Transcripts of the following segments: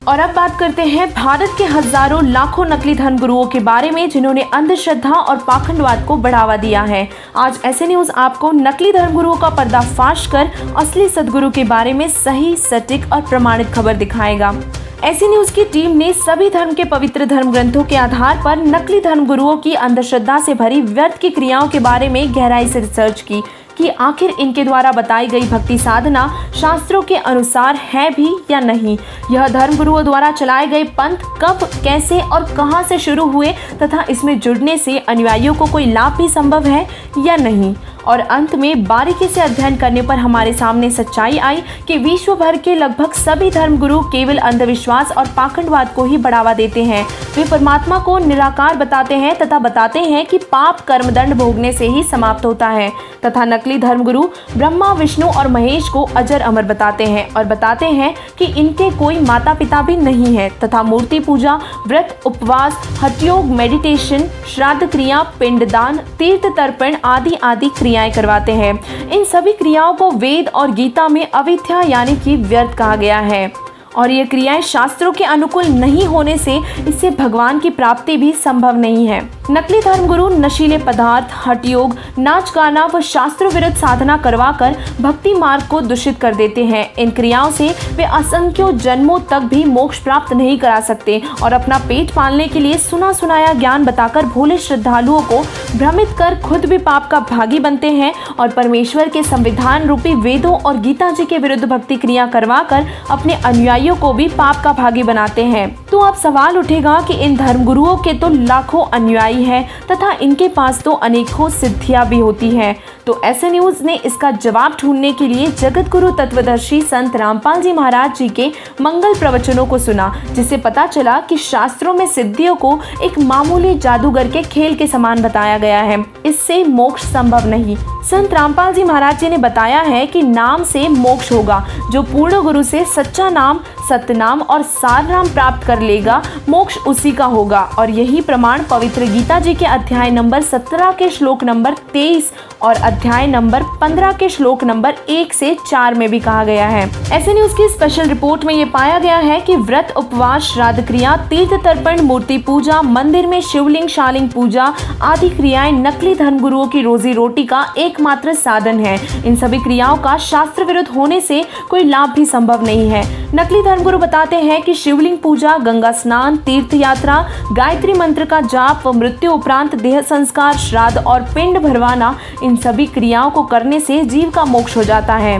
और अब बात करते हैं भारत के हजारों लाखों नकली धर्म गुरुओं के बारे में, जिन्होंने अंधश्रद्धा और पाखंडवाद को बढ़ावा दिया है। आज ऐसे न्यूज आपको नकली धर्म गुरुओं का पर्दाफाश कर असली सदगुरु के बारे में सही, सटीक और प्रमाणित खबर दिखाएगा। ऐसी न्यूज की टीम ने सभी धर्म के पवित्र धर्म ग्रंथों के आधार पर नकली धर्म गुरुओं की अंधश्रद्धा से भरी व्यर्थ की क्रियाओं के बारे में गहराई से रिसर्च की कि आखिर इनके द्वारा बताई गई भक्ति साधना शास्त्रों के अनुसार है भी या नहीं। यह धर्म गुरुओं द्वारा चलाए गए पंथ कब, कैसे और कहां से शुरू हुए तथा इसमें जुड़ने से अनुयायियों को कोई लाभ भी संभव है या नहीं। और अंत में बारीकी से अध्ययन करने पर हमारे सामने सच्चाई आई कि विश्व भर के लगभग सभी धर्म गुरु केवल अंधविश्वास और पाखंडवाद को ही बढ़ावा देते हैं। वे परमात्मा को निराकार बताते हैं तथा बताते हैं कि पाप कर्मदंड भोगने से ही समाप्त होता है, तथा नकली धर्म गुरु ब्रह्मा, विष्णु और महेश को अजर अमर बताते हैं और बताते हैं कि इनके कोई माता पिता भी नहीं है, तथा मूर्ति पूजा, व्रत, उपवास, हठयोग, मेडिटेशन, श्राद्ध क्रिया, पिंडदान, तीर्थ तर्पण आदि आदि क्रियाएं करवाते हैं। इन सभी क्रियाओं को वेद और गीता में अविद्या यानी कि व्यर्थ कहा गया है और ये क्रियाएं शास्त्रों के अनुकूल नहीं होने से इससे भगवान की प्राप्ति भी संभव नहीं है। नकली धर्मगुरु नशीले पदार्थ, हठयोग, नाच गाना व शास्त्र विरुद्ध साधना करवाकर भक्ति मार्ग को दूषित कर देते हैं। इन क्रियाओं से वे असंख्यों जन्मों तक भी मोक्ष प्राप्त नहीं करा सकते और अपना पेट पालने के लिए सुना सुनाया ज्ञान बताकर भोले श्रद्धालुओं को भ्रमित कर खुद भी पाप का भागी बनते हैं और परमेश्वर के संविधान रूपी वेदों और गीता जी के विरुद्ध भक्ति क्रिया करवाकर अपने अनुयायियों को भी पाप का भागी बनाते हैं। तो अब सवाल उठेगा कि इन धर्मगुरुओं के तो लाखों अनुयायी हैं तथा इनके पास तो अनेकों सिद्धियां भी होती हैं। तो ऐसे न्यूज ने इसका जवाब ढूंढने के लिए जगत गुरु तत्वदर्शी संत रामपाल जी महाराज जी के मंगल प्रवचनों को सुना, जिससे पता चला कि शास्त्रों में सिद्धियों को एक मामूली जादूगर के खेल के समान बताया गया है। इससे मोक्ष संभव नहीं। संत रामपाल जी महाराज जी ने बताया है कि नाम से मोक्ष होगा। जो पूर्ण गुरु से सच्चा नाम, सतनाम और सार नाम प्राप्त कर लेगा, मोक्ष उसी का होगा। और यही प्रमाण पवित्र गीता जी के अध्याय नंबर 17 के श्लोक नंबर 23 और अध्याय नंबर 15 के श्लोक नंबर 1 से 4 में भी कहा गया है। ऐसे न्यूज की स्पेशल रिपोर्ट में ये पाया गया है कि व्रत, उपवास, श्राद्ध क्रिया, तीर्थ तर्पण, मूर्ति पूजा, मंदिर में शिवलिंग, शालिंग पूजा आदि क्रियाएं नकली धर्मगुरुओं की रोजी रोटी का एकमात्र साधन है। इन सभी क्रियाओं का शास्त्र विरुद्ध होने से कोई लाभ भी संभव नहीं है। नकली धर्मगुरु बताते हैं कि शिवलिंग पूजा, गंगा स्नान, तीर्थ यात्रा, गायत्री मंत्र का जाप व मृत्यु उपरांत देह संस्कार, श्राद्ध और पिंड भरवाना, इन सभी क्रियाओं को करने से जीव का मोक्ष हो जाता है।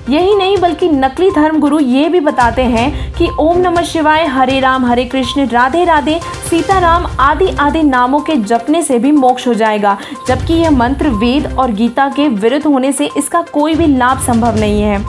यही नहीं बल्कि नकली धर्मगुरु ये भी बताते हैं कि ओम नमः शिवाय, हरे राम हरे कृष्ण, राधे राधे, सीताराम आदि आदि नामों के जपने से भी मोक्ष हो जाएगा, जबकि यह मंत्र वेद और गीता के विरुद्ध होने से इसका कोई भी लाभ संभव नहीं है।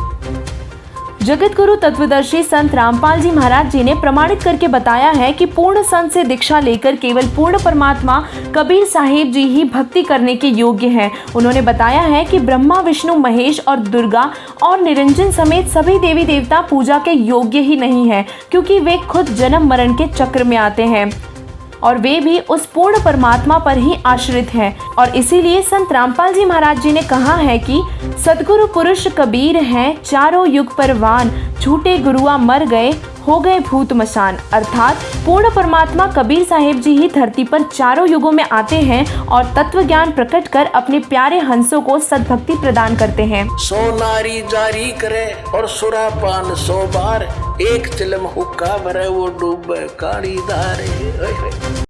जगत गुरु तत्वदर्शी संत रामपाल जी महाराज जी ने प्रमाणित करके बताया है कि पूर्ण संत से दीक्षा लेकर केवल पूर्ण परमात्मा कबीर साहिब जी ही भक्ति करने के योग्य हैं। उन्होंने बताया है कि ब्रह्मा, विष्णु, महेश और दुर्गा और निरंजन समेत सभी देवी देवता पूजा के योग्य ही नहीं है, क्योंकि वे खुद जन्म मरण के चक्र में आते हैं और वे भी उस पूर्ण परमात्मा पर ही आश्रित हैं। और इसीलिए संत रामपाल जी महाराज जी ने कहा है कि सदगुरु पुरुष कबीर हैं, चारों युग परवान, झूठे गुरुआ मर गए, हो गए भूत मशान। अर्थात पूर्ण परमात्मा कबीर साहिब जी ही धरती पर चारों युगों में आते हैं और तत्व ज्ञान प्रकट कर अपने प्यारे हंसों को सद्भक्ति प्रदान करते हैं। 100 नारी जारी करे और सुरापान 100 बार, एक चिलम हुक्का भरे वो डूबे काली धारे।